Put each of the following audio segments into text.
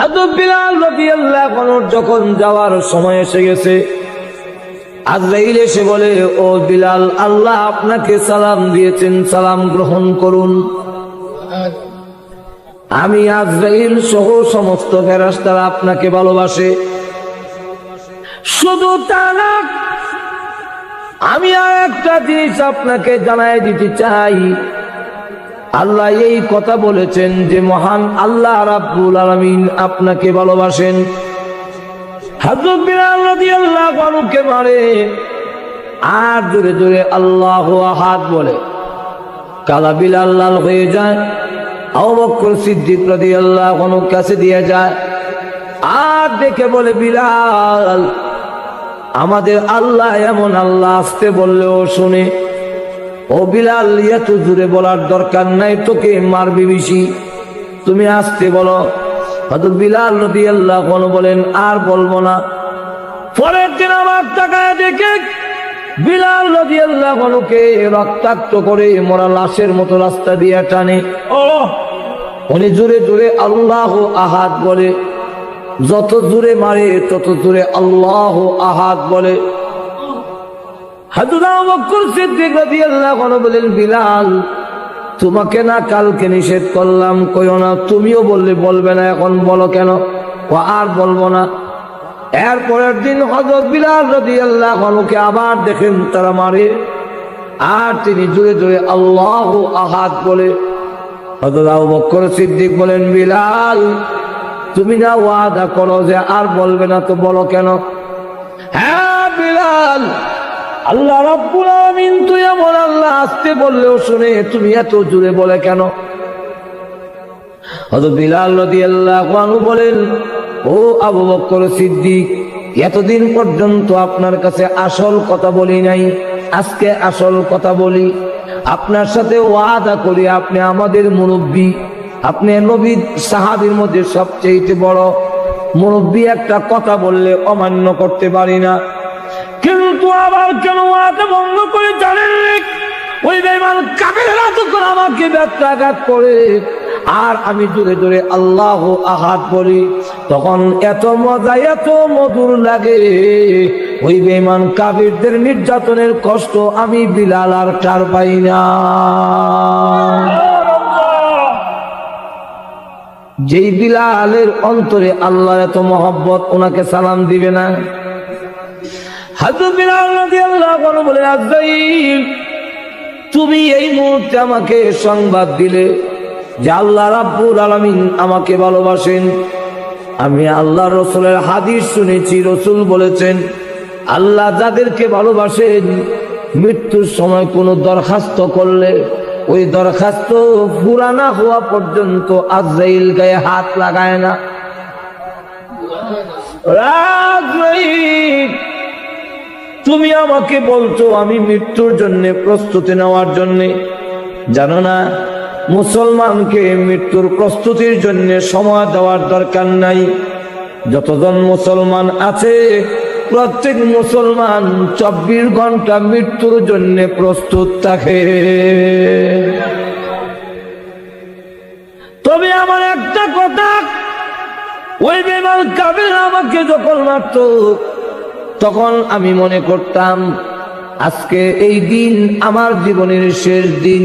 হযরত বিলাল রাদিয়াল্লাহু আনহু যখন যাওয়ার সময় এসে গেছে, আজরাইল এসে বলে, ও বিলাল, আল্লাহ আপনাকে সালাম দিয়েছেন, সালাম গ্রহণ করুন। আমি আজরাইল সহ সমস্ত ফেরেশতারা আপনাকে ভালোবাসে। শুধু তা না, আমি আর একটা জিনিস আপনাকে জানাই দিতে চাই। আল্লাহ এই কথা বলেছেন যে মহান আল্লাহ রাব্বুল আলামিন আপনাকে ভালোবাসেন। হযরত বিলাল রাদিয়াল্লাহু আনহুকে মারে আর জোরে জোরে আল্লাহু আহাদ বলে। কালা বিলাল লাল হয়ে যায়। আবু বকর সিদ্দিক রাদিয়াল্লাহু আনহু কাছে দিয়ে যায় আর দেখে বলে, বিলাল, আমাদের আল্লাহ এমন আল্লাহ, আসতে বললেও শুনে। ও বিলাল, এত জোরে বলার দরকার নাই, তোকে মারবে বেশি, তুমি আসতে বলো। হযরত বিলাল রাদিয়াল্লাহু আনহু বলেন, আর বলবো না। পরের দিন আবার তাকায় দেখে বিলাল রাদিয়াল্লাহু আনহুকে রক্তাক্ত করে মরা লাশের মতো রাস্তা দিয়ে টানে। উনি জোরে জোরে আল্লাহু আহাদ বলে। যত জোরে মারে তত জোরে আল্লাহু আহাদ বলে। হযরত আবু বকর সিদ্দিক রাদিয়াল্লাহু আনহু বলেন, বিলাল, তোমাকে না কালকে নিষেধ করলাম কইও না, তুমিও বললে বলবে না, এখন বলো কেন? আর বলবো না। এরপরের দিন হযরত বিলাল রাদিয়াল্লাহু আনহুকে আবার দেখেন তারা মারে আর তিনি জোরে জোরে আল্লাহু আহাদ বলে। হযরত আবু বকর সিদ্দিক বলেন, বিলাল, তুমি না ওয়াদা করো যে আর বলবে না, তো বলো কেন? হ্যাঁ বিলাল, আল্লাহ রাব্বুল আলামিন তুই এমন আল্লাহ, আসতে বললেও শুনে, তুমি এত জোরে বলে কেন? হযরত বিলাল রাদিয়াল্লাহু আনহু বলেন, ও আবু বকর সিদ্দিক, এতদিন পর্যন্ত আপনার কাছে আসল কথা বলি নাই, আজকে আসল কথা বলি। আপনার সাথে ওয়াদা করি, আপনি আমাদের মুরব্বী, আপনি নবী সাহাবীর মধ্যে সবচেয়ে বড় মুরব্বী। একটা কথা বললে অমান্য করতে পারি না, কিন্তু আবার কেন ওয়াদা ভঙ্গ করে জানেন? ওই বেঈমান কাফেররা যখন আমাকে ব্যত্যাঘাত করে আর আমি জোরে জোরে আল্লাহু আহাদ বলি, তখন এত মজা, এত মধুর লাগে। ওই বেঈমান কাফেরদের নির্যাতনের কষ্ট আমি বিলাল আর টার পাই না। যেই বিলালের অন্তরে আল্লাহর এত মহব্বত, ওনাকে সালাম দিবে না? হযরত বিলাল রাদিয়াল্লাহু আনহু বলেন, আজরাইল, তুমি এই মুহূর্তে আমাকে সংবাদ দিলে যে আল্লাহ রাব্বুল আলামিন আমাকে ভালোবাসেন। আমি আল্লাহর রাসূলের হাদিস শুনেছি, রাসূল বলেছেন, আল্লাহ যাদেরকে ভালোবাসেন মৃত্যুর সময় কোনো দরখাস্ত করলে ওই দরখাস্ত পুরা না হওয়া পর্যন্ত আজরাইল গায়ে হাত লাগায় না। আজরাইল, তুমি আমাকে বলছো আমি মৃত্যুর জন্য প্রস্তুতি নেওয়ার জন্য, জানো না মুসলমানকে মৃত্যুর প্রস্তুতির জন্য সময় দেওয়ার দরকার নাই। যতজন মুসলমান আছে প্রত্যেক মুসলমান 24 ঘন্টা মৃত্যুর জন্য প্রস্তুত থাকে। তবে আমার একটা কথা, ওই বেঈমান কাফের আমাকে যখন মারত তখন আমি মনে করতাম আজকে এই দিন আমার জীবনের শেষ দিন,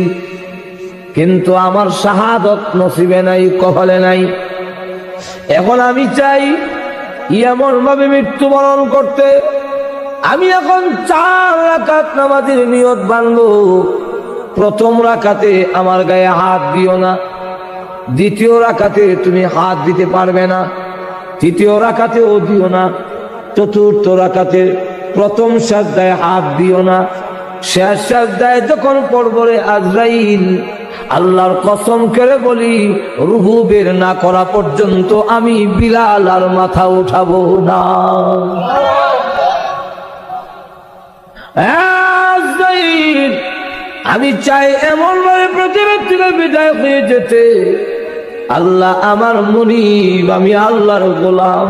কিন্তু আমার শাহাদত নসিবে নাই, কপালে নাই। এখন আমি চাই এমন ভাবে মৃত্যুবরণ করতে, আমি এখন 4 রাকাত নামাজের নিয়ত বাঁধবো। প্রথম রাকাতে আমার গায়ে হাত দিও না, দ্বিতীয় রাকাতে তুমি হাত দিতে পারবে না, তৃতীয় রাকাতেও দিও না, চতুর্থ রাকাতে প্রথম সাজদায় হাত দিও না, শেষ সাজদায় যখন পড়ব রে আজরাইল, আল্লাহর কসম করে বলি রুহু বের না করা পর্যন্ত আমি বিলাল আর মাথা উঠাবো না। আজরাইল, আমি চাই এমন ভাবে পৃথিবী থেকে বিদায় হয়ে যেতে, আল্লাহ আমার মুনিব, আমি আল্লাহর গোলাম।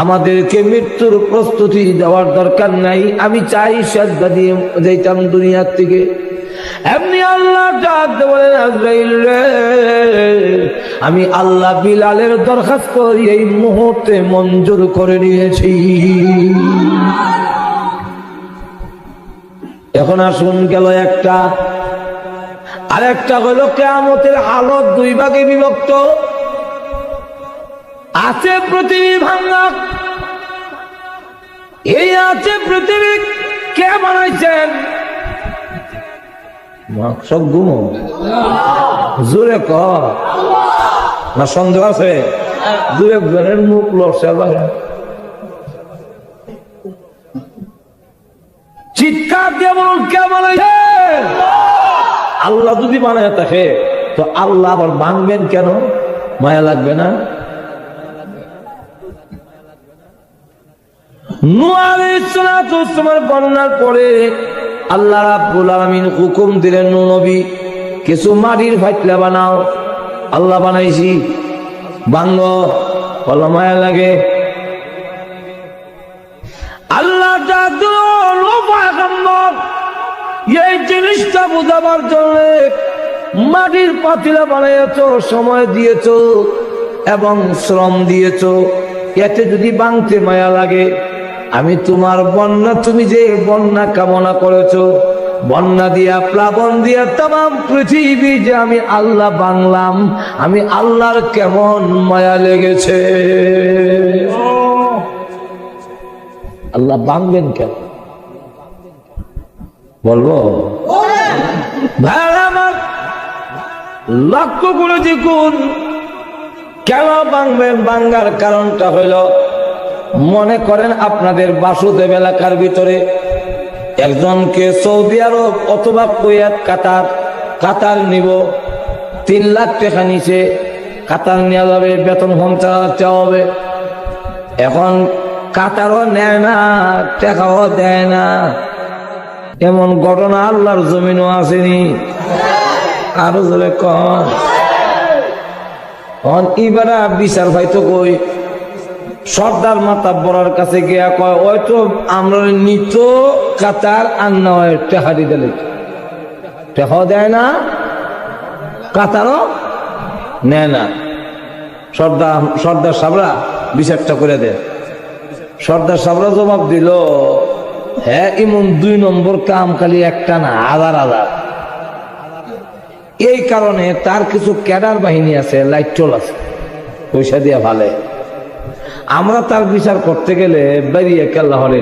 আমাদেরকে মৃত্যুর প্রস্তুতি দেওয়ার দরকার নাই, আমি চাই সাজদা দিয়ে যাইতাম দুনিয়ার থেকে। এমনি আল্লাহ ডাকতে বলেন, আজরাইল রে, আমি আল্লাহ বিলালের দরখাস্ত এই মুহূর্তে মঞ্জুর করে নিয়েছি। এখন আসুন, গেল একটা। আরেকটা হইল কিয়ামতের হালত দুই ভাগে বিভক্ত আছে। পৃথিবী ভাঙা, এই আছে পৃথিবী কে বানাইছেন? সব গুমো জোরে ক না, সন্দেহ আছে? দু একজনের মুখ লড়ছে, চিৎকার দিয়ে বলুন কে বানাইছে? আল্লাহ যদি বানায় থাকে তো আল্লাহ আবার ভাঙবেন কেন? মায়া লাগবে না? নূহ আলাইহিস সালাতু ওয়াস সালামের বন্যার পরে আল্লাহ রাব্বুল আলামিন হুকুম দিলেন, নূহ নবী কিছু মাটির ফাইটলা বানাও। আল্লাহ বানাইছি, ভাঙো, বলো মায়া লাগে। আল্লাহ এই জিনিসটা বুঝাবার জন্য মাটির পাতিলা বানাইছ, সময় দিয়েছ এবং শ্রম দিয়েছ। এতে যদি ভাঙতে মায়া লাগে, আমি তোমার বন্যা, তুমি যে বন্যা কামনা করেছ, বন্যা দিয়া প্লাবন দিয়া তাম পৃথিবী যে আমি আল্লাহ বাংলাম, আমি আল্লাহর কেমন মায়া লেগেছে। আল্লাহ ভাঙবেন কেন বলবো? ভাইরা আমার, লক্ষ্য করে দেখুন কেন ভাঙবেন। ভাঙার কারণটা হইল, মনে করেন আপনাদের বাসুদেব এলাকার ভিতরে একজনকে সৌদি আরব অথবা কুয়েত, কাতার নিব, 3 লাখ টাকা নিচে কাতার নেওয়া যাবে, বেতন 50,000 হবে। এখন কাতারও নেয় না, টাকাও দেয় না, এমন ঘটনা আল্লাহর জমিনও আসেনি। আরো জোরে কন। ইবারা বিচার ভাইতো কই সর্দার মাতাব্বরের কাছে গিয়া কয়, ওই তো আমরা নিত কাতার আর নয় টাকা দিতে, টাকাও দেয় না, কাতারও নেয় না। সর্দার সাবরা বিচারটা করে দেয়। সর্দার সাবরা জবাব দিল, হ্যাঁ এমন 2 নম্বর কাম খালি একটা না, হাজার হাজার। এই কারণে তার কিছু ক্যাডার বাহিনী আছে, লাইটল আছে, পয়সা দিয়া ভালে। আমরা তার বিচার করতে গেলে বেরিয়ে কেল্লা হলে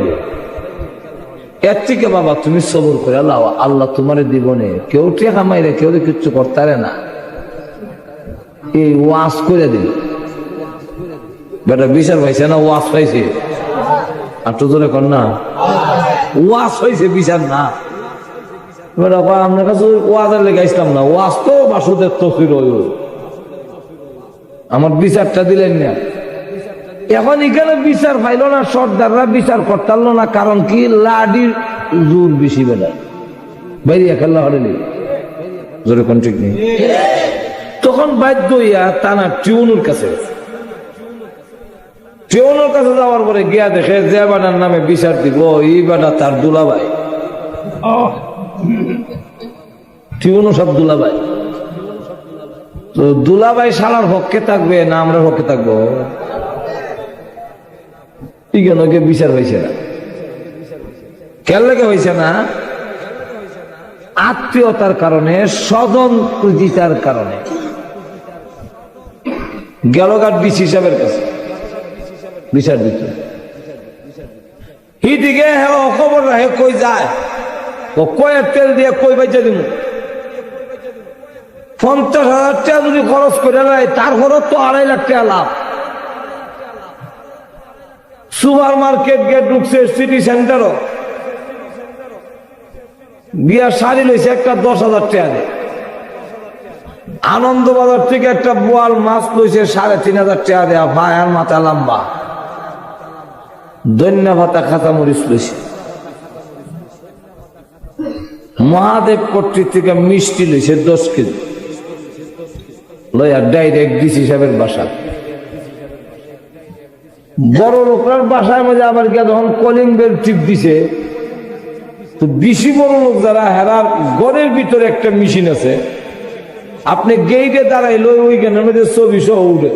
এর থেকে বাবা তুমি সবর করে আল্লাহ তোমার জীবনে কেউ টেকা মাইরে কেউ কিচ্ছু করতে না, এই ওয়াজ করে দিল। বেটা বিচার পাইছে না, ওয়াজ পাইছে। আর তো জোরে কর না, ওয়াজ হয়েছে, বিচার না। আপনার কাছে ওয়াজের লেগে আসলাম না, ওয়াজ তো বাসুদের তফসির হইল, আমার বিচারটা দিলেন না। এখন এখানে বিচার পাইল না, সর্দাররা বিচার করতে পারল না। কারণ কি? লাডির জোর বেশি বেলায় বাইরে খেলা হলে জোরে কোন ঠিক নেই। তখন বাধ্য হইয়া টানা টিউনুর কাছে যাওয়ার পরে গিয়া দেখে যে বাটার নামে বিচার দিব, এই বাটা তার দুলাভাই। টিউনু সব দুলাভাই। তো দুলাভাই শালার পক্ষে থাকবে না আমরা পক্ষে থাকবো? বিচার হয়েছে না। কেন লেগে হয়েছে না? আত্মীয়তার কারণে, স্বজন প্রীতিতার কারণে। গেলগাট ডিসি সাহেবের কাছে বিচার দিত। হিদিকে খবর রাখে, কই যায়, কয়ের তেল দিয়ে কই বাইজা দিব। 50,000 টাকা যদি খরচ করে নেয়, তার খরচ তো 2.5 লাখ টাকা লাভ। সুপার মার্কেট গিয়ে ঢুকছে, সিটি সেন্টারও গিয়া শাড়ি লইছে একটা 10,000 টাকা দিয়ে। আনন্দবাজার থেকে একটা বোয়াল মাছ লইছে 3,500 টাকা দেয়া, ভাই আর মাথা লম্বা। ধন্যা ভাতা খাতা মরিচ লইছে। মহাদেব পট্টির থেকে মিষ্টি লইছে 10 কেজি, লইয়া ডাইরেক্ট ডিসি সাহেবের বাসা। বড় লোকের বাসায় মধ্যে আবার গিয়া যখন কলিং বেল টিপ দিছে, তো বেশি বড় লোক যারা হেরার ঘরের ভিতরে একটা মেশিন আছে, আপনি গেইটে দাঁড়াইলো ওইখানের মধ্যে ছবি সহ উঠে।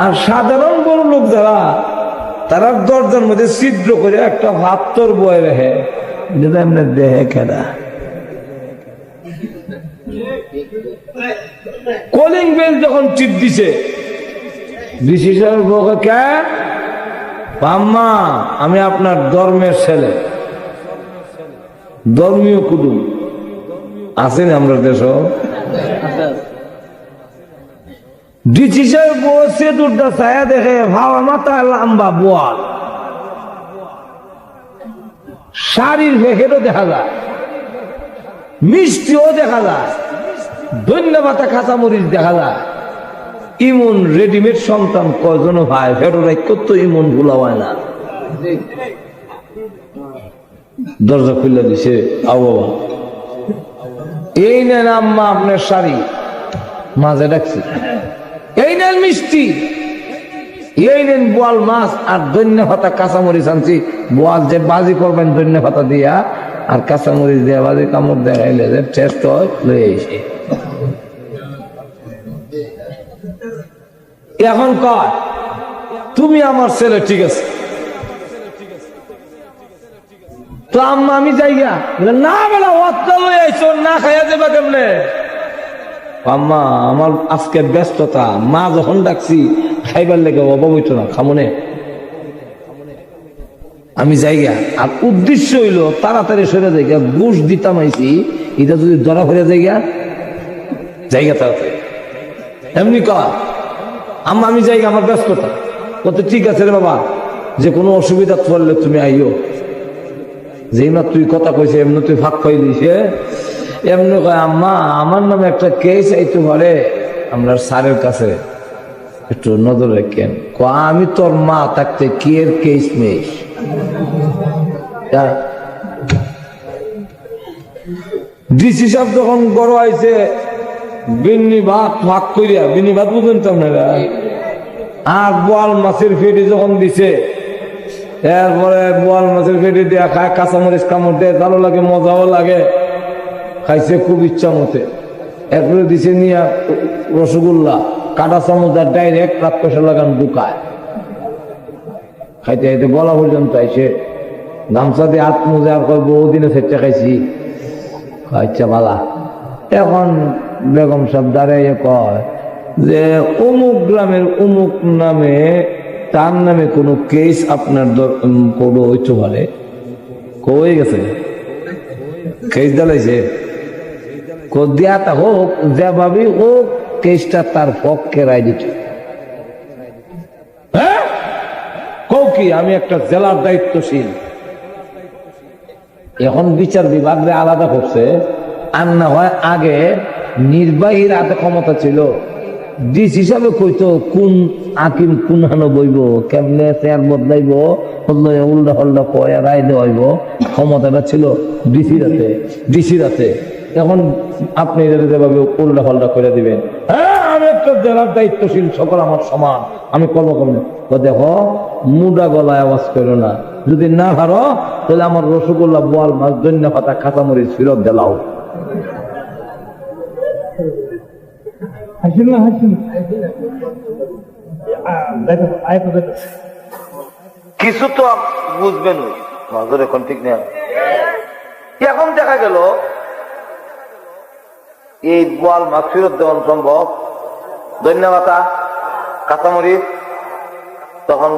আর সাধারণ বড় লোক যারা, তারা দরজার মধ্যে ছিদ্র করে একটা ভাত্তর বয়ে রেখে এমনি দেহে খেলা। কলিং বেল যখন টিপ দিছে, ডিসি সাহেব বকে, কে আম্মা, আমি আপনার ধর্মের ছেলে, ধর্মীয় কুটুম আছেন আমরা দেশ। ডিসি সাহেব বসে দুটা ছায়া দেখে, ভাবা মাথা লম্বা বোয়াল, শাড়ির প্যাকেটও দেখা যায়, মিষ্টিও দেখা যায়, ধন্যবাদ কাঁচামরিচ দেখা যায়। ইমন রেডিমেড সন্তান কয়জন ভাই ফেরোরাই কত ইমন ভুলা হয় না। দরজা খুলে দিছে, আও বাবা এই নেন আম্মা আপনার শাড়ি, মাঝে ডাকছি, এই নেন মিষ্টি, এই নেন বোয়াল মাছ আর ধন্যবাদ কাঁচামরিচ আনছি। বোয়াল যে বাজি করবেন ধন্যবাদ দিয়া আর কাঁচামরিচ দিয়া বাজি কামড় দেখাইলে যে টেস্ট হয়, লয়ে এসে এখন কয় তুমি আমার ছেলে, ঠিক আছে তো আম্মা আমি যাইগা, না বেলা অত্তা লই আইছো, না খাইয়া যাবা কেমনে? আম্মা আমার আজকে ব্যস্ততা, মা যখন ডাকছি খাইবার লেগে অভাব হইতো না, খামনে আমি যাইগা। আর উদ্দেশ্য হইলো তাড়াতাড়ি সরে যাইগা, ঘুষ দিতাম আইছি, এটা যদি ধরা হয়ে যাইগা জায়গা তাড়াতাড়ি। এমনি কয় আম্মা আমি যাইগা, আমার ব্যস্ততা। কত ঠিক আছে রে বাবা, যে কোনো অসুবিধা পড়লে তুমি আইও। যেই না তুই কথা কইছে এমনি তুই ফাঁক খাই দিছে, এমনি কয় আম্মা আমার নামে একটা কেস আইতে পারে, আমরা স্যারের কাছে একটু নজর রাখেন। আমি তোর মা থাকতে কি এর কেস নেই? ডিসি সাহেব যখন গড় আইছে, বিন্নি ভাত ভাগ করিয়া, বিন্নি ভাত বুঝেন তো আপনারা, আর বোয়াল মাছের ফেটি যখন দিছে, এরপরে বোয়াল মাছের ফেটি দিয়া খায়, কাঁচামরিচ কামড় দেয়, ভালো লাগে, মজাও লাগে, খাইছে খুব ইচ্ছা মতে। এরপরে দিছে নিয়া রসগোল্লা, কাটা চামচ আর ডাইরেক্ট রাত পয়সা লাগান ঢুকায়, খাইতে খাইতে গলা পর্যন্ত আইসে, গামছা দিয়ে হাত মুজে আর কয় বহুদিনে সেটা খাইছি। আচ্ছা বালা। এখন বেগম সাহেব দাঁড়াইয়ে কয় যে অমুক গ্রামের অমুক নামে, তার নামে কোন কেস আপনার কোনো হইতে পারে? কই গেছে কেস দাঁড়াইছে, দেয়াটা হোক, যেভাবে হোক কেসটা তার পক্ষে রায় দিতে। হ্যাঁ কও কি, আমি একটা জেলার দায়িত্বশীল, এখন বিচার বিভাগ আলাদা করছে, আর না হয় আগে নির্বাহীর হাতে ক্ষমতা ছিল, ডিসি হিসাবে কইতো কোন আকিম কোন হানো বইব, কেমনে চেয়ার বদলাইব, উল্টা হল্টা কয়া রায় দেওয়াইব, ক্ষমতাটা ছিল ডিসির হাতে। এখন আপনি যেভাবে উল্টা হল্টা করে দিবেন, হ্যাঁ আমি একটা জেলার দায়িত্বশীল, সকল আমার সমান, আমি কর্ম করবো। দেখো মুডা গলায় আওয়াজ করো না, যদি না পারো তাহলে আমার রসগোল্লা, বোয়াল মাছ, ধন্য পাতা, কাঁচামরিচ ফিরত দিলাও। কিছু তো বুঝবেন, নজর এখন ঠিক নেই। এখন দেখা গেল এই বোয়াল মাছ ফিরত দেওয়া সম্ভব, ধন্যবাদ কাঁচামরিচ, তখন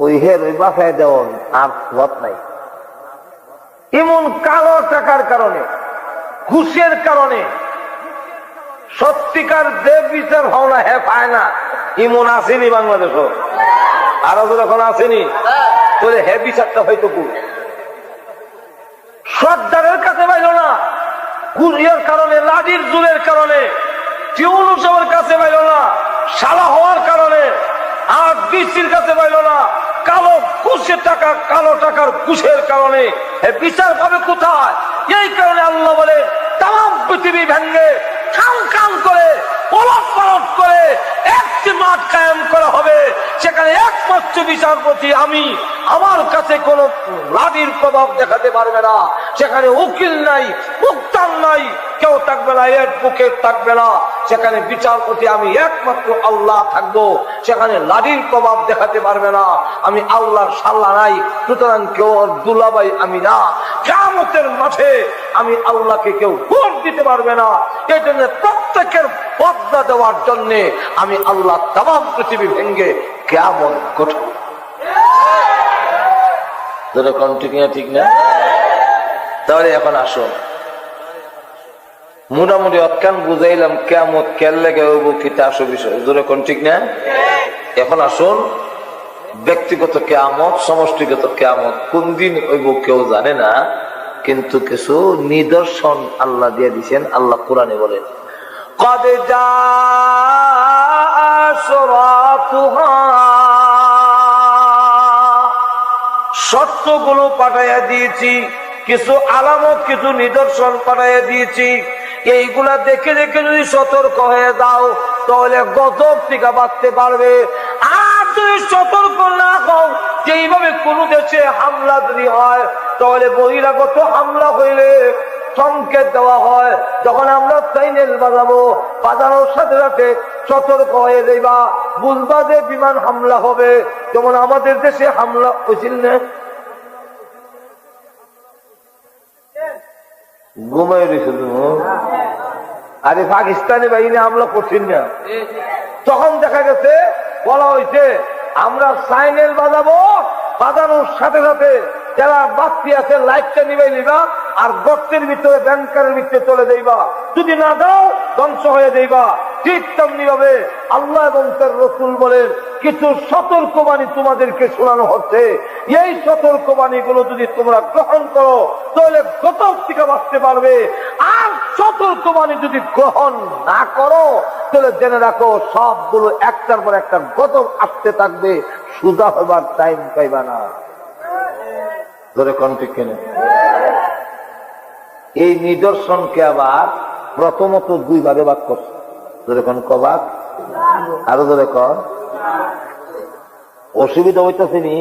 ওই হের ওই বাসায় দেওয়ান আর পথ নাই। এমন কালো টাকার কারণে, ঘুষের কারণে সত্যিকার দেব বিচার ভাবনা হে পায় না, এমন আসেনি বাংলাদেশও, আরো যখন আসেনি তাহলে হে বিচারটা হয়তো সর্দারের কাছে পাইল না, ঘুষের কারণে, লাঠির জোরের কারণে, টিউন উৎসবের কাছে পাইল না, সালা হওয়ার কারণে, আর ডিসির কাছে পাইল না, কালো ঘুষের টাকা, কালো টাকার ঘুষের কারণে বিচার পাবে কোথায়? এই কারণে আল্লাহ বলে তাম পৃথিবী ভেঙ্গে খান খান করে, পলট পলট করে একটি মাঠ কায়েম করা হবে, সেখানে একমাত্র একমাত্র বিচারপতি আমি, আমার কাছে কোন লাঠির প্রভাব দেখাতে পারবে না। সেখানে উকিল নাই, মুক্তার নাই, কেউ থাকবে না, অ্যাডভোকেট থাকবে না। সেখানে বিচারপতি আমি একমাত্র আল্লাহ থাকবো। সেখানে লাঠির প্রভাব দেখাতে পারবে না। আমি আল্লাহর সাল্লা নাই, সুতরাং কেউ দুলাভাই আমি না। কিয়ামতের মাঠে আমি আল্লাহকে কেউ ভোট দিতে পারবে না। এই জন্য প্রত্যেকের বদলা দেওয়ার জন্য আমি আল্লাহ তামাম পৃথিবী ভেঙ্গে কিয়ামত ঘটাবো। ঠিক না? তাহলে এখন আসুন, মোটামুটি অজ্ঞান বুঝাইলাম কিয়ামত কেন লেগে হইব কিতা আসো বিষয়, যেরকম ঠিক না? এখন আসুন, ব্যক্তিগত কিয়ামত, সমষ্টিগত কিয়ামত কোন দিন হইব কেউ জানে না, কিন্তু কিছু নিদর্শন আল্লাহ দিয়ে দিচ্ছেন। আল্লাহ কোরআনে বলেন, কদ জাআ আশরাতুহা, সত্যগুলো পাঠাইয়া দিয়েছি, কিছু আলামত, কিছু নিদর্শন পাঠাইয়া দিয়েছি। এইগুলা দেখে দেখে যদি সতর্ক হয়ে দাও তাহলে গজব থেকে বাঁচতে পারবে। আর যদি সতর্ক না হও, যেইভাবে কোন দেশে হামলা যদি হয়, তাহলে বহিরাগত হামলা হইলে সংকেত দেওয়া হয়, যখন আমরা সাইনেল বাজাবো, বাজানোর সাথে সাথে সতর্ক হয়ে যাইবা, বুঝবা যে বিমান হামলা হবে। যেমন আমাদের দেশে হামলা হয়েছিল না, ঘুমাই রয়েছিল, আরে পাকিস্তানি বাহিনী হামলা করছেন না, তখন দেখা গেছে বলা হয়েছে আমরা সাইনেল বাজাবো, বাজানোর সাথে সাথে যারা বাচ্চি আছে লাইটটা নিবে নিবা, আর গর্তের ভিতরে ব্যাংকারের ভিতরে চলে যাইবা, যদি না দাও ধ্বংস হয়ে যাইবা। ঠিক তেমনি ভাবে আল্লাহ এবং তার রাসূল বলেন, কিছু সতর্কবাণী তোমাদেরকে শোনানো হচ্ছে, এই সতর্কবাণী গুলো যদি তোমরা গ্রহণ করো তাহলে গজব থেকে বাঁচতে পারবে। আর সতর্কবাণী যদি গ্রহণ না করো তাহলে জেনে রাখো সবগুলো একটার পর একটা গজব আসতে থাকবে, সুজা হবার টাইম পাইবা না। ধরে কন্টিক কেনে এই নিদর্শনকে আবার প্রথমত দুই ভাগে ভাগ করছে। ধরে কোন কবাক আরো ধরে কর, অসুবিধা হইতেছে নি,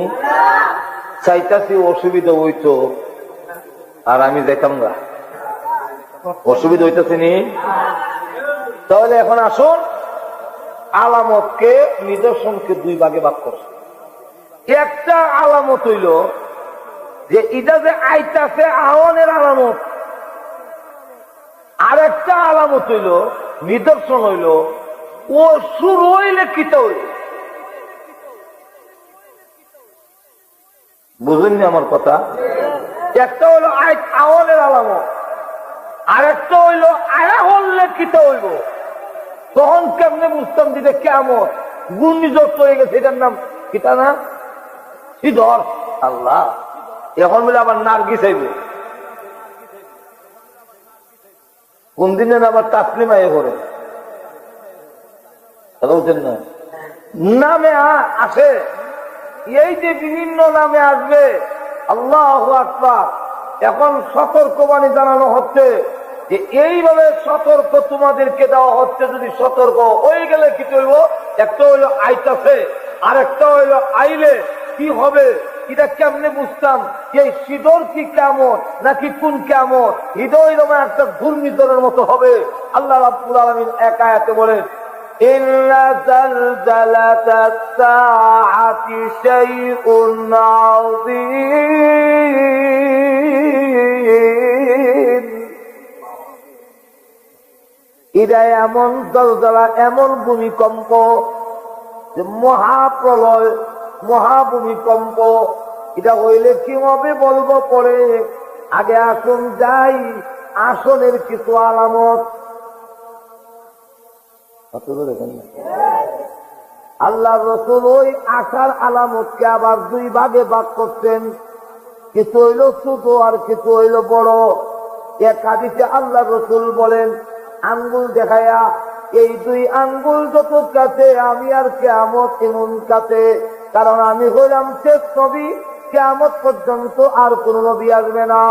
চাইতাছি অসুবিধা হইতো আর আমি দেখলাম না, অসুবিধা হইতেছে নি। তাহলে এখন আসুন, আলামতকে, নিদর্শনকে দুই ভাগে ভাগ করছে। একটা আলামত হইল যে এটা যে আইতাছে আহ্বানের আলামত, আর একটা আলামত হইল, নিদর্শন হইল ও শুরু হইলে কিতা হইল। বুঝলেন আমার কথা? একটা হইল আহ্বানের আলামত, আর একটা হইল আয়া হলে কিতা হইব। তখন কেমনে বুঝতাম যেটা কেমন ঘূর্ণিঝড় হয়ে গেছে, এটার নাম কিতা না শীতর। আল্লাহ, এখন বলে আবার নার্গি চাইবে, কোন দিনে আবার তাসলিমা এ করে না নামে আসে। এই যে বিভিন্ন নামে আসবে, আল্লাহু আকবার। এখন সতর্কবাণী জানানো হচ্ছে যে এইভাবে সতর্ক তোমাদেরকে দেওয়া হচ্ছে, যদি সতর্ক হয়ে গেলে কি করবো। একটা হইলো আইতাছে, আর একটা হইলো আইলে কি হবে। এটা কেমনে বুঝতাম এই শীতল কি কেমন নাকি কোন কেমন, হৃদয় রমা একটা ঘূর্ণিঝড়ের মতো হবে। আল্লাহ রাব্বুল আলামিন এক আয়াতে বলেন, ইন্না জালজালাতাস সাআতি শাইউন আযীম। এটা এমন জলজলা, এমন ভূমিকম্প, যে মহাপ্রলয়, মহাভূমিকম্প। এটা হইলে কি হবে বলবো পরে, আগে আসুন যাই আসনের কিছু আলামত। আল্লাহ রাসূল ওই আসার আলামতকে আবার দুই ভাগে ভাগ করছেন, কিছু হইল ছোট আর কিছু হইল বড়। এক হাদিসে আল্লাহ রাসূল বলেন, আঙ্গুল দেখায়া, এই দুই আঙ্গুল যত কাছে আমি আর কিয়ামত এমন কাছে, কারণ আমি হইলাম শেষ নবী, কিয়ামত পর্যন্ত আর কোন নবী আসবে না।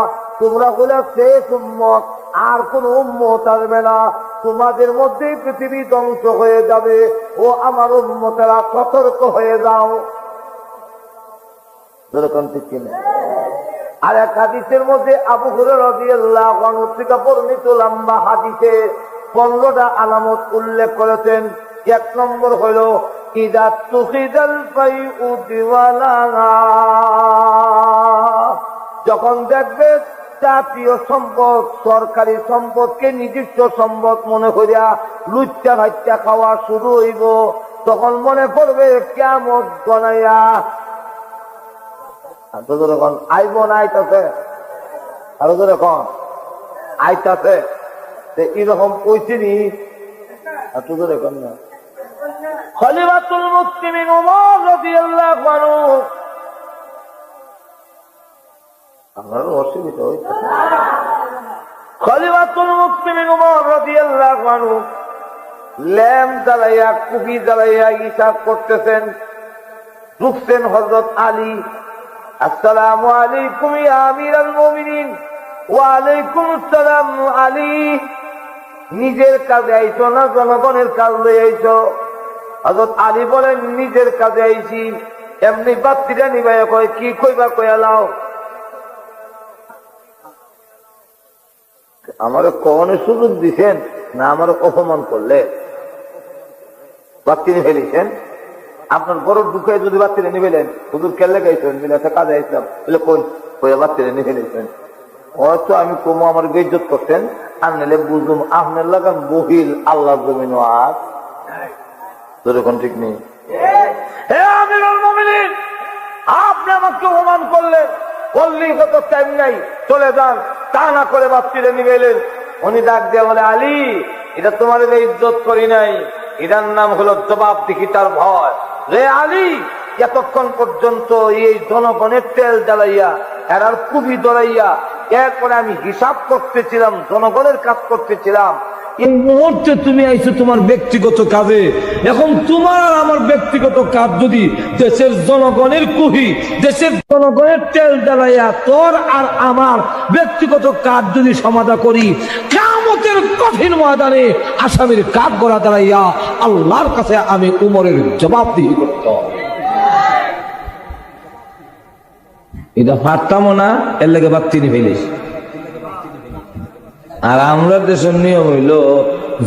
তোমরা হইলে শেষ উম্মত, আর কোন উম্মত আসবে না। তোমাদের মধ্যেই পৃথিবী ধ্বংস হয়ে যাবে। ও আমার উম্মতেরা, সতর্ক হয়ে যাও। যেরকম ঠিক কিনা। আর এক হাদিসের মধ্যে আবু হুরায়রা রাদিয়াল্লাহু আনহু থেকে বর্ণিত লম্বা হাদিসে 15টা আলামত উল্লেখ করেছেন। 1 নম্বর হলো ইযা তুখিদাল ফাইউ দিওয়ালাহা, যখন দেখবে জাতীয় সম্পদ সরকারি সম্পদকে নিজস্ব সম্পদ মনে করিয়া লুচ্চা ভাচ্চা খাওয়া শুরু হইব, তখন মনে করবে কিয়ামত গনাইয়া যখন আইব না আইতাছে, আরো যখন আইতাছে এরকম কইছিনি এখন না। খলিফাতুল মুসলিমিন ওমর রাদিয়াল্লাহু আনহু, আপনার অসুবিধা হইছে, খলিফাতুল মুসলিমিন ওমর রাদিয়াল্লাহু আনহু ল্যাম্প জ্বালাইয়া কুপি জ্বালাইয়া হিসাব করতেছেন। ঢুকছেন হযরত আলী, আসসালামু আলাইকুম ইয়া আমিরাল মুমিনিন। ওয়া আলাইকুম আসসালাম আলী। নিজের কাজে আইছো না জনগণের কাজ লই আইছো? হযরত আলী বলেন নিজের কাজে আইছি। এমনি বাতিটা নিবাইয়া কয় কি কইবা কইয়া লাও। আমার কখনো সুযোগ দিছেন না আমার অপমান করলে বাতি নিয়ে ফেলিছেন? আপনার বড় ঢুকে যদি বাচ্চারা নিয়ে ফেলেন, হুজুর কেলে গাইছেন একটা কাজে আইসলাম বলে কই কইয়া বাচ্চারা নিয়ে ফেলেছেন। হয়তো আমি কমো আমার বেইজ্জত করতেন, আর নিলে বুঝুম আপনার লাগান বহিল আল্লাহ জমিন আজ যেরকম ঠিক নেই। আপনি আমাকে অপমান করলেন, বললেই কত টাইম নাই চলে যান, তা না করে বাচ্চারা নিয়ে এলেন। উনি ডাক দিয়ে বলে আলী, এটা তোমার ইজ্জত করি নাই, এটার নাম হলো জবাবদিহিতার ভয়। রে আলী, এতক্ষণ পর্যন্ত এই জনগণের তেল জ্বালাইয়া এরার কুবি দড়াইয়া এরপরে আমি হিসাব করতেছিলাম, জনগণের কাজ করতেছিলাম। এই মুহূর্তে তুমি আইছো তোমার ব্যক্তিগত কাজে। এখন তোমার আর আমার ব্যক্তিগত কাজ যদি দেশের জনগণের কুহি, দেশের জনগণের তেল জ্বালাইয়া তোর আর আমার ব্যক্তিগত কাজ যদি সমাধা করি, কিয়ামতের কঠিন ময়দানে আসামির কাঠ গড়া দাঁড়াইয়া আল্লাহর কাছে আমি উমরের জবাবদিহি করতাম। এটা পারতাম না, এর লেগে বাতি নিয়ে ফেলিস। আর আমরা দেশের নিয়ম হইল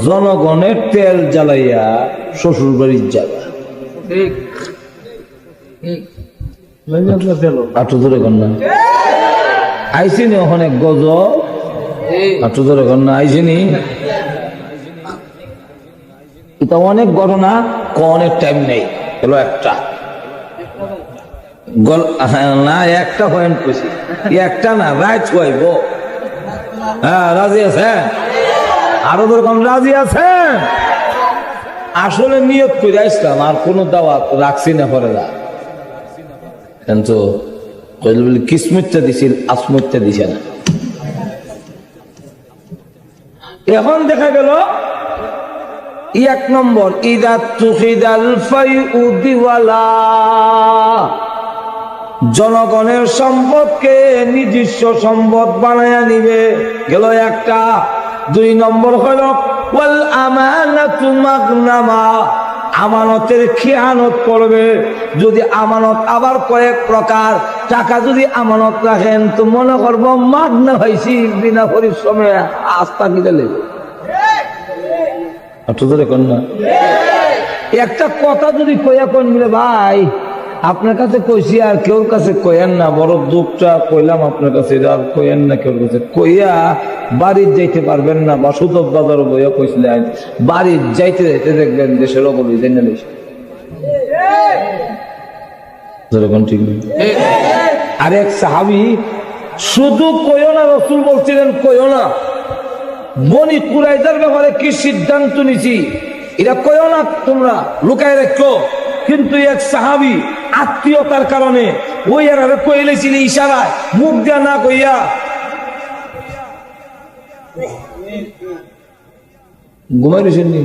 জনগণের তেল জ্বালাইয়া শ্বশুর বাড়ির জ্বালা। ধরে কন্যা আইসিনি অনেক গজ ধরে কন্যা আইসিনি। এটা অনেক ঘটনা, অনেক টাইম নেই। হলো একটা না, একটা পয়েন্ট কইছি, একটা না রাইট হইব। হ্যাঁ রাজি আছেন? আরো দরকার রাজি আছেন? আসলে নিয়ত করে আসলাম, আর কোন দাওয়াত রাখছি না পরে না, কিন্তু কিসমতটা দিছিল, আসমতটা দিছে না। এখন দেখা গেল 1 নম্বর ইদা তুখিদাল ফাইউ দিওয়ালা, জনগণের সম্পদকে নিজস্ব সম্পদ বানায়া নিবে, গেল একটা। 2 নম্বর হল ওয়াল আমানাতু মাগনামা, আমানতের খেয়ানত করবে। যদি আমানত আবার কয়েক প্রকার, টাকা যদি আমানত রাখেন তো মনে করবো মাগনা হয়েছি, বিনা পরিশ্রমে আস্থা কিনে লেগে। একটা কথা যদি কইয়া কোন মিলে ভাই আপনার কাছে কইছি আর কেউর কাছে কইয়েন না, বড় দুঃখটা কইলাম আপনার কাছে, আর কইয়েন না কেউর কাছে, কইয়া বাড়ির যাইতে পারবেন না। বা সুদব বাজার বইয়া কইছিলেন, বাড়ির যাইতে যাইতে দেখবেন দেশের অবলি জেনে নিয়েছে। ঠিক নেই। আর এক সাহাবী শুধু কইও না, রাসূল বলছিলেন কইও না, বনি কুরাইজার ব্যাপারে কি সিদ্ধান্ত নিছি এটা কইও না, তোমরা লুকায় রাখো। কিন্তু এক সাহাবী আত্মীয়তার কারণে ওই আর কইলেছিল ইশারায়, মুখ দিয়া না কইয়া। ঘুমাইলেছেন নি?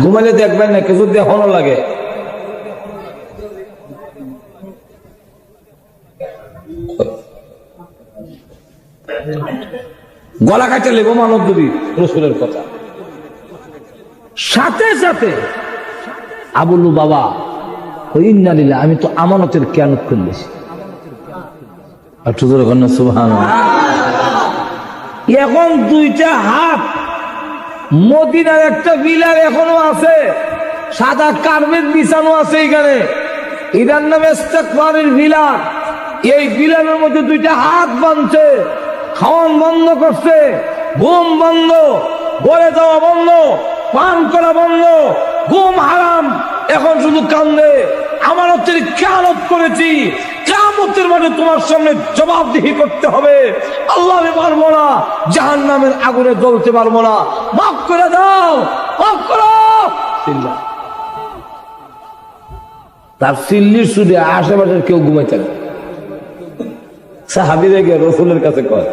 ঘুমাইলে দেখবেন না, কিছু দেখানো লাগে। গলা কাটে লেবো মানব যদি রসুলের কথা। সাথে সাথে আবুলু বাবা ইন্না লিল্লাহ, আমি তো আমানতের খেয়ানত করলেছি। একটু জোরে কন্যা সুবহানাল্লাহ। এখন দুইটা হাত মদিনার একটা বিলার এখনো আছে, সাদা কার্পেট বিছানো আছে এখানে, এটার নামে ইস্তেগফারের বিলার। এই বিলারের মধ্যে দুইটা হাত বাঁধছে, খাওয়ান বন্ধ করছে, ঘুম বন্ধ, গড়ে যাওয়া বন্ধ, পান করা বন্ধ, ঘুম হারাম। এখন শুধু কান্দে, আমার হচ্ছে খেয়ালত করেছি, কিয়ামতের মাঠে তোমার সামনে জবাবদিহি করতে হবে। আল্লাহ আমি পারবো না, জাহান্নামের আগুনে জ্বলতে পারবো না, মাফ করে দাও, মাফ করো। তার সিল্লির সুদে আশেপাশের কেউ ঘুমাইতে না। সাহাবীরা গিয়ে রাসূলের কাছে কয়,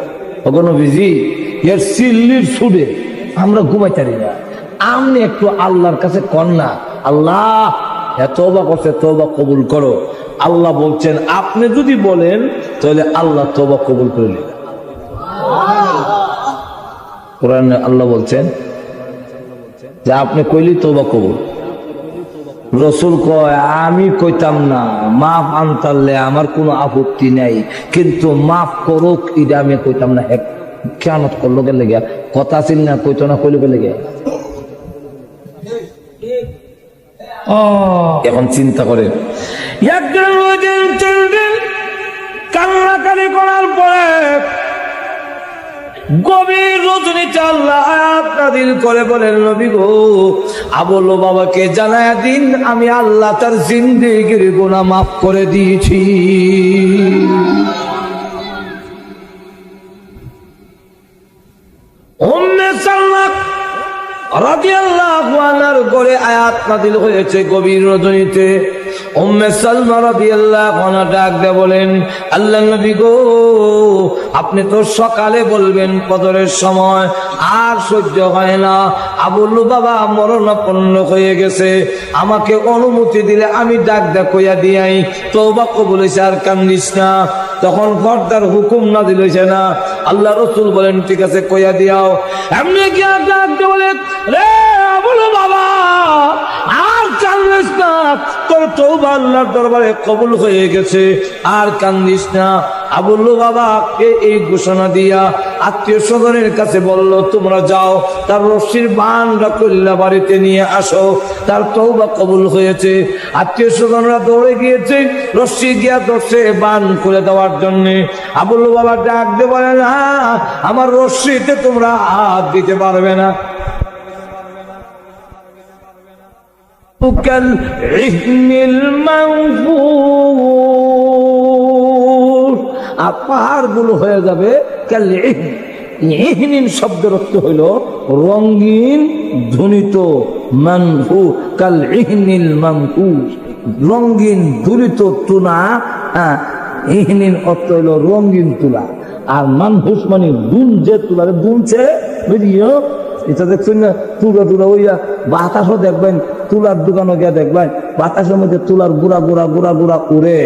ওগো নবীজি, এর সিল্লির সুদে আমরা ঘুমাইতে পারি না, আপনি একটু আল্লাহর কাছে কন না, আল্লাহ তওবা করছে, তওবা কবুল করো। আল্লাহ বলছেন, আপনি যদি বলেন তাহলে আল্লাহ তওবা কবুল করে নেবেন। কোরআনে আল্লাহ বলছেন যে আপনি কইলি তওবা কবুল। রসুল কয়, আমি কইতাম না, মাফ আনতারলে আমার কোনো আপত্তি নাই, কিন্তু মাফ করুক এটা আমি কইতাম না। কেন করলো গেলে গিয়া কথা ছিল না, কইতো না, কইলে গেলে গিয়া। এখন চিন্তা করে কান্নাকারি করার পরে গভীর রজনীতে আল্লাহ আয়াত নাযিল করে বলেন, নবী গো, আবুল বাবাকে জানায়া দিন আমি আল্লাহ তার জিন্দেগির গুনাহ মাফ করে দিয়েছি। উম্মে সালমা রাদিয়াল্লাহু আনহার ঘরে আয়াত নাযিল হয়েছে গভীর রজনীতে। উম্মে সালমা রাদিয়াল্লাহু আনহা ডাক দিয়ে বলেন, আল্লাহর নবী গো, আপনি তো সকালে বলবেন ফজরের সময়, আর সহ্য হয় না, আবুল বাবা মরণাপন্ন হয়ে গেছে, আমাকে অনুমতি দিলে আমি ডাক দিয়ে কইয়া দিয়াই তওবা কবুল হইছে, আর কান্দিস না। তখন পর্দার হুকুম নাযিল হইছে না। আল্লাহ রাসূল বলেন, ঠিক আছে কইয়া দিয়াও। এমনি কি ডাক দিয়ে বলেন, রে আবুল বাবা, আর কান্দিস না, তোর তওবা আল্লাহর দরবারে কবুল হয়ে গেছে, আর কান্দিস না। আবুল বাবাকে এই ঘোষণা দিয়া আত্মীয় স্বজনের কাছে বলল, তোমরা যাও, তার রশির বানটা কল্লা বাড়িতে নিয়ে আসো, তার তওবা কবুল হয়েছে। আত্মীয় স্বজনরা দৌড়ে গিয়েছে, রশি গিয়া ধরছে বান খুলে দেওয়ার জন্য। আবুল বাবা ডাক দিয়ে বলে, না, আমার রশিতে তোমরা হাত দিতে পারবে না। আর পাহাড় গুলো হয়ে যাবে শব্দের অর্থ হইল রঙিন ধ্বনিত, মানফু কাল ইহনিল মানফুস, রঙিন ধুলিত তুলা। ইহনিন অর্থ হইল রঙিন তুলা, আর মানফুস মানে দুন, যে তুলারে দুনছে, বুঝিও এটা দেখছেন না, তুলা তুলা ওইয়া বাতাসও দেখবেন, তুলার দোকানে গিয়ে দেখবেন বাতাসের মধ্যে তুলার গুড়া গুড়া গুড়া গুড়া উড়ে।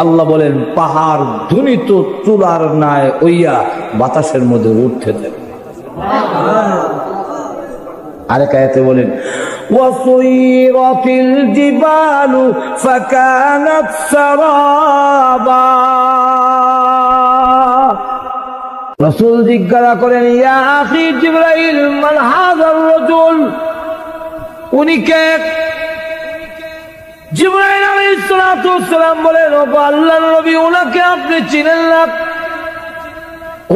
আল্লাহ বলেন, পাহাড় ধ্বনিত তুলার নাই ওইয়া বাতাসের মধ্যে উঠতে দেয়। আরেক আয়াতে বলেন, ওয়াসুইরাতিল জিবালু ফাকানাত সারাবা। রাসূল জিজ্ঞাসা করেন, ইয়া আখি জিবরাইল, মান হাযার রাজুল, উনি কে? জিবরাইল আলাইহিস সালাতু ওয়াস সালাম বলেন, ও আল্লাহর নবী, উনাকে আপনি চিনেন না?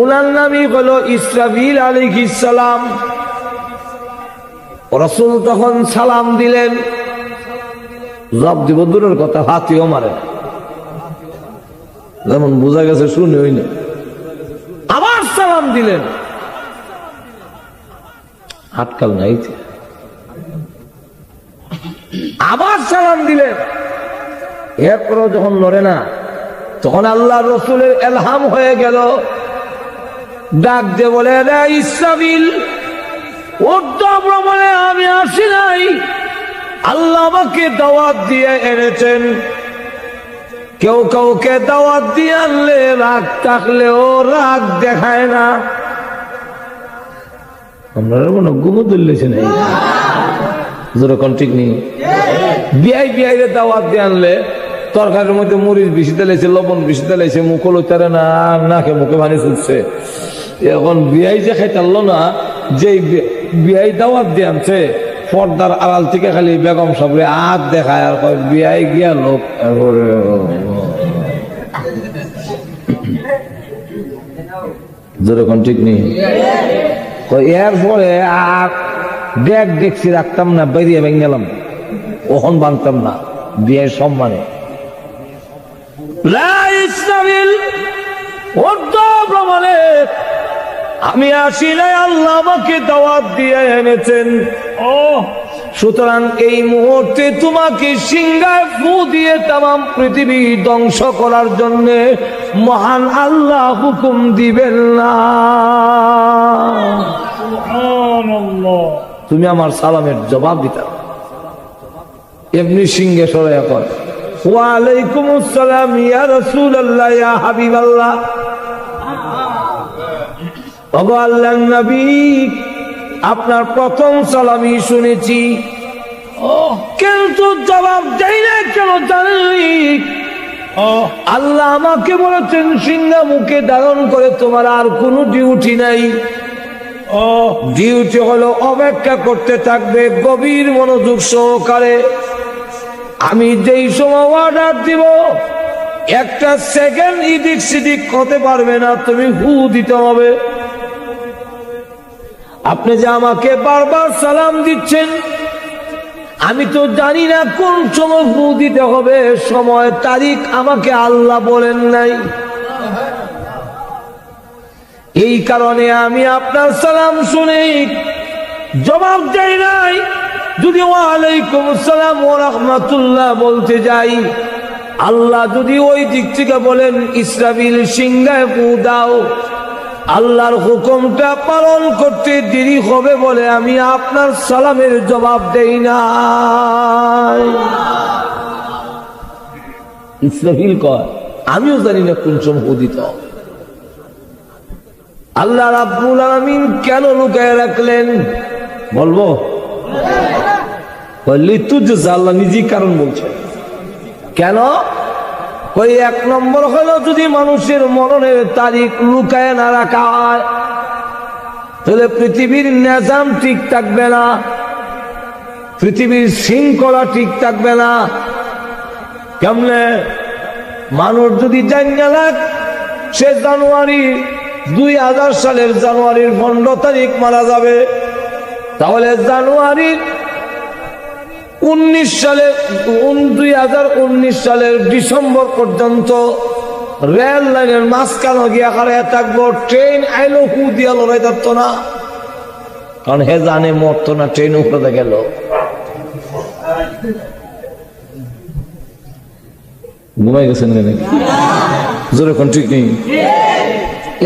উনার নামই হলো ইসরাফিল আলাইহিস সালাম। রাসূল তখন সালাম দিলেন, জবাব দিব দূরের কথা, হাতিও মারে, যেমন বোঝা গেছে শুনে হই না। আবার সালাম দিলেন, হাতকাল নাই, আবার সালাম দিলেন, এরপরও যখন লড়ে না, তখন আল্লাহ রসুলের এলহাম হয়ে গেল, ডাক দিয়ে বলে, রে ইসরাফিল, উর্দ ভ্রমণে আমি আসি নাই, আল্লাহ আমাকে দাওয়াত দিয়ে এনেছেন। কেউ কাউকে দাওয়াত দিয়ে আনলে রাগ থাকলেও রাগ দেখায় না। আমরা মনে গুমো তুললেছে নাই, যেরকম ঠিক নেই। বিআই বিআই দাওয়াত দিয়ে আনলে তরকারির মধ্যে মরিচ বেশি তেলাইছে, লবণ বেশি তেলাইছে, মুখ লইতারে না, নাকে মুখে পানি চলছে। এখন বিয়াই যে খাইতারলো না, যে বিয়াই দাওয়াত দিয়ে আনছে, পর্দার আড়াল থেকে খালি বেগম সাবরে হাত দেখায় আর কয় বিয়াই গিয়া লোক। যেরকম ঠিক নেই। এরপরে আর দেখছি রাখতাম না, বেরিয়ে ভেঙে গেলাম, ওখন বাঁধতাম না বিয়ের সম্মানে। আমি আসি নাই, আল্লাহ আমাকে দাওয়াত দিয়ে এনেছেন। সুতরাং এই মুহূর্তে তোমাকে সিংহায় ফু দিয়ে তামাম পৃথিবী ধ্বংস করার জন্য মহান আল্লাহ হুকুম দিবেন না। তুমি আমার সালামের জবাব দিতে। এমনি সিংহে সরে এখন ওয়ালাইকুম আসসালাম ইয়া রাসূলুল্লাহ ইয়া হাবিবাল্লাহ। ওগো আল্লাহর নবী, আপনার প্রথম সালামি শুনেছি, কিন্তু জবাব দেই না কেন জানেন? আল্লাহ আমাকে বলেছেন সিংহা মুখে ধারণ করে তোমার আর কোনো ডিউটি নাই। ডিউটি হলো অপেক্ষা করতে থাকবে গভীর মনোযোগ সহকারে। আমি যেই সময় অর্ডার দিব, একটা সেকেন্ড ইদিক সিদিক হতে পারবে না, তুমি হু দিতে হবে। আপনি যে আমাকে বারবার সালাম দিচ্ছেন, আমি তো জানি না কোন সময় ফু দিতে হবে, সময় তারিখ আমাকে আল্লাহ বলেন নাই। এই কারণে আমি আপনার সালাম শুনে জবাব দেই নাই। যদি ওয়ালাইকুম আসসালাম ওয়া রাহমাতুল্লাহ বলতে যাই, আল্লাহ যদি ওই দিক থেকে বলেন ইসরাফিল সিংহায় ফু দাও, আল্লাহর হুকুমটা পালন করতে দেরি হবে বলে আমি আপনার সালামের জবাব দেই না। ইসরাফিল কয় আমিও জানি না কোন সময় উদিত। আল্লাহ রাব্বুল আলামিন কেন লুকায় রাখলেন বলবো? আল্লাহ নিজেই কারণ বলছেন। কেন? ওই এক নম্বর হলো, যদি মানুষের মরণের তারিখ লুকায় না রাখা হয়, তাহলে পৃথিবীর নিজাম ঠিক থাকবে না, পৃথিবীর শৃঙ্খলা ঠিক থাকবে না। কেমনে? মানুষ যদি জানিয়ে লাগ সে জানুয়ারি 2000 সালের জানুয়ারির 15 তারিখ মারা যাবে, তাহলে জানুয়ারি 2019 সালের ডিসেম্বর পর্যন্ত রেল লাইনের মাঝখানে গিয়ে হারায় থাকবো। ট্রেন আইলো হু দিয়া লড়াই থাকতো না, কারণ হে জানে মরতো না, ট্রেন উপরে গেল। ঘুমাই গেছেন নাকি? জোরে কোন ঠিক নেই।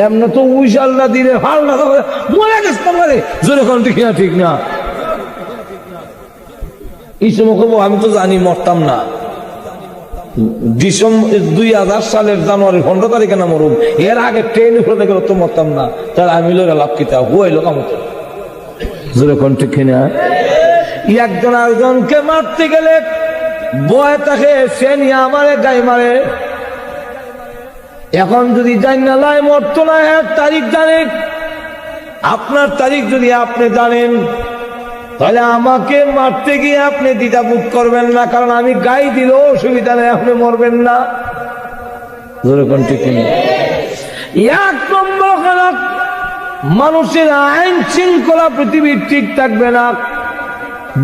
এমন তো উইশাল না দিলে ভাল না, মরে গেছে জোরে কোন ঠিক না? ঠিক না। এই সময় কব আমি তো জানি মরতাম না। ডিসেম্বর 2000 সালের জানুয়ারি 15 তারিখে না মরুম, এর আগে ট্রেন উপরে গেল তো মরতাম না, তাহলে আমি লোক লাভ কিতা হুয়াইলো কামতো। জোরে কোন ঠিক না? একজন আরেকজনকে মারতে গেলে বয় তাকে সে নিয়ে আমারে গাই মারে। এখন যদি জানি লাই মরতো না, এর তারিখ জানে, আপনার তারিখ যদি আপনি জানেন, তাহলে আমাকে মারতে গিয়ে আপনি দ্বিধাবোধ করবেন না, কারণ আমি গাই দিলেও অসুবিধা নেই, আপনি মরবেন না। এক নম্বর হলো মানুষের আইন শৃঙ্খলা পৃথিবীর ঠিক থাকবে না।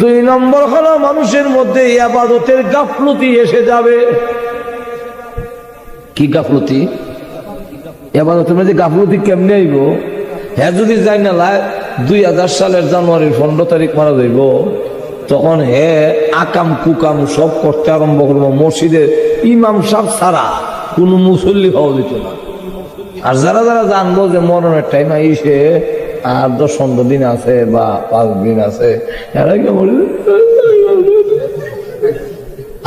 2 নম্বর হলো মানুষের মধ্যে ইবাদতের গাফলতি এসে যাবে। কি গাফলতি? ইবাদতের মধ্যে গাফলতি কেমনে আইব? হ্যাঁ, যদি যাই না 2000 সালের জানুয়ারির 15 তারিখ মারা যাইব, তখন হে আকাম কুকাম সব করতে আরম্ভ করবো। মসজিদে ইমাম সাহেব ছাড়া কোন মুসল্লি পাওয়া যেত না। আর যারা যারা জানবো যে মরণের টাইম আইসে আর 10-15 দিন আছে বা 5 দিন আছে,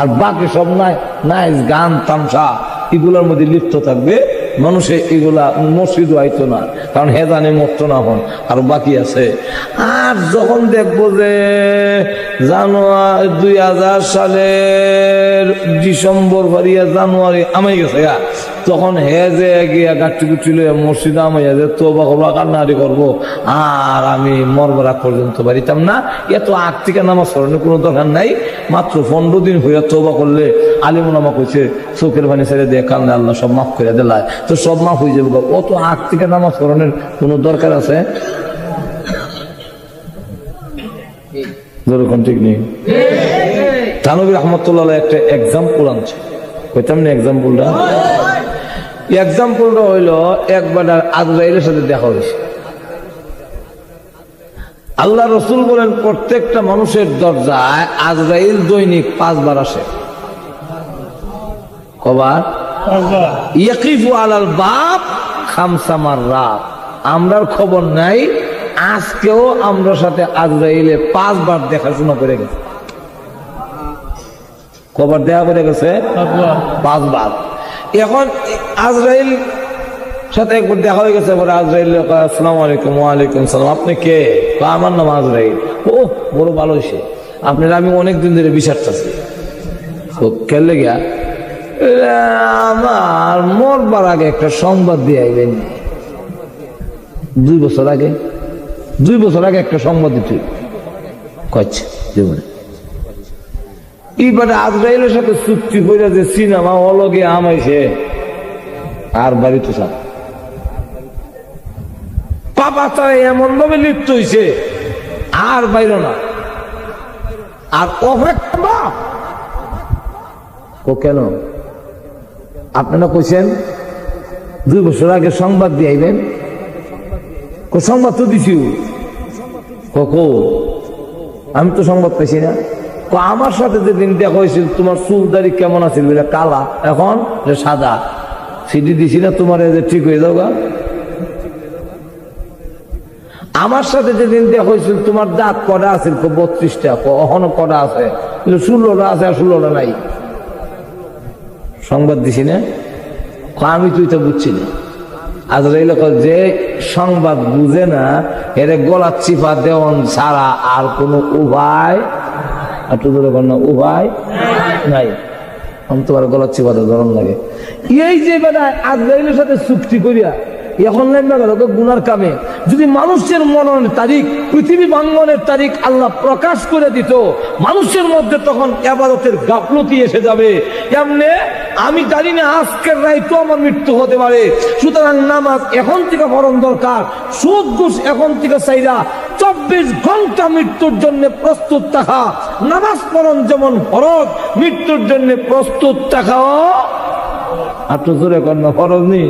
আর বাকি সব নাই নাইস গান তামসা এগুলোর মধ্যে লিপ্ত থাকবে। মানুষে এগুলা মসজিদও আইতো না, কারণ হে জানে মরতো না, হন আরো বাকি আছে। আর যখন দেখবো যে জানুয়ারি 2000 সালের ডিসেম্বর ভারিয়া জানুয়ারি আমাই গেছে, তখন হে যে গিয়া গাছটি গুটি লইয়া মসজিদ আমাইয়া যে তোবা করবো, কান্নারি করবো, আর আমি মরবরা পর্যন্ত বাড়িতাম না। এত আগ থেকে নামাজ পড়ানোর কোনো দরকার নাই, মাত্র 15 দিন হইয়া তোবা করলে আলিমুলামা কইছে চোখের পানি ছেড়ে দিয়ে কান্না আল্লাহ সব মাফ করে দিলায়, তো সব মাফ হয়ে যাবে। অত আগ থেকে নামাজ পড়ানোর কোনো দরকার আছে? ঠিক নেই। থানভী রহমতুল্লাহ একটা এক্সাম্পল আনছে, কইতাম না এক্সাম্পলটা? এক্সাম্পলটা হইলো একবার আজরাইলের সাথে দেখা হয়েছে। আল্লাহ রসুল বলেন প্রত্যেকটা মানুষের দরজায় আজরাইল দৈনিক 5 বার আসে। কবার? ইয়াকিফু আলাল বাব 5 মাররাত। আমরার খবর নাই, আজকেও আমরা সাথে আজরাইলে 5 বার দেখাশোনা করে গেছে। কবার দেখা করে গেছে? 5 বার। এখন আজরাইল সাথে একবার দেখা হয়ে গেছে, পরে আজরাইল আসসালামু আলাইকুম। ওয়ালাইকুম সালাম। আপনি কে? আমার নাম আজরাইল। ও বড় ভালো হয়েছে, আপনার আমি অনেকদিন ধরে বিচারতেছি। খেললে গিয়া আমার মরবার আগে একটা সংবাদ দিয়ে আইবেন। 2 বছর আগে একটা সংবাদ দিতে কচ্ছে জীবনে। এইবারে আজরাইলের সাথে চুক্তি করে যে সিনেমা অলগে আমাইছে আর বাড়িতে সব পাপা তারা এমন ভাবে লিপ্ত হয়েছে আর বাইর না। আর অপেক্ষা ও কেন? আপনারা কইছেন 2 বছর আগে সংবাদ দিয়ে আইবেন। সংবাদ তো দিছি, আমি তো সংবাদ পাইছি না। আমার সাথে যেদিন দেখা হয়েছিল তোমার চুল দাড়ি কেমন আছে বলে কালা, এখন সাদা। সিডি দিছি না তোমার ঠিক হয়ে যাও গা। আমার সাথে যেদিন দেখা হয়েছিল তোমার দাঁত কটা আছে 32টা, এখনো কটা আছে, 16টা আছে আর 16টা নাই। সংবাদ দিছি না? আমি তুই তো বুঝছি না। আজরাইল যে সংবাদ বুঝে না, এর গলার চিপা দেওয়ান ছাড়া আর কোনো উপায় উপায় নাই। আমি তোমার গলার চিপাতে ধরন লাগে। এই যে বেলায় আজরাইলের সাথে চুক্তি করিয়া এখন গুনার কামে যদি মানুষের মরণের তারিখ, পৃথিবী ভাঙ্গনের তারিখ আল্লাহ প্রকাশ করে দিত, মানুষের মধ্যে তখন ইবাদতের গাফলতি এসে যাবে। এমনি আমি জানি না আজকের রাইতো আমার মৃত্যু হতে পারে, সুতরাং নামাজ এখন থেকে পড়ন দরকার। সুদ ঘুষ এখন থেকে চাইরা 24 ঘন্টা মৃত্যুর জন্য প্রস্তুত থাকা। নামাজ পড়ন যেমন ফরজ, মৃত্যুর জন্য প্রস্তুত থাকাও। আর তো জোরে কর না, ফরজ নেই।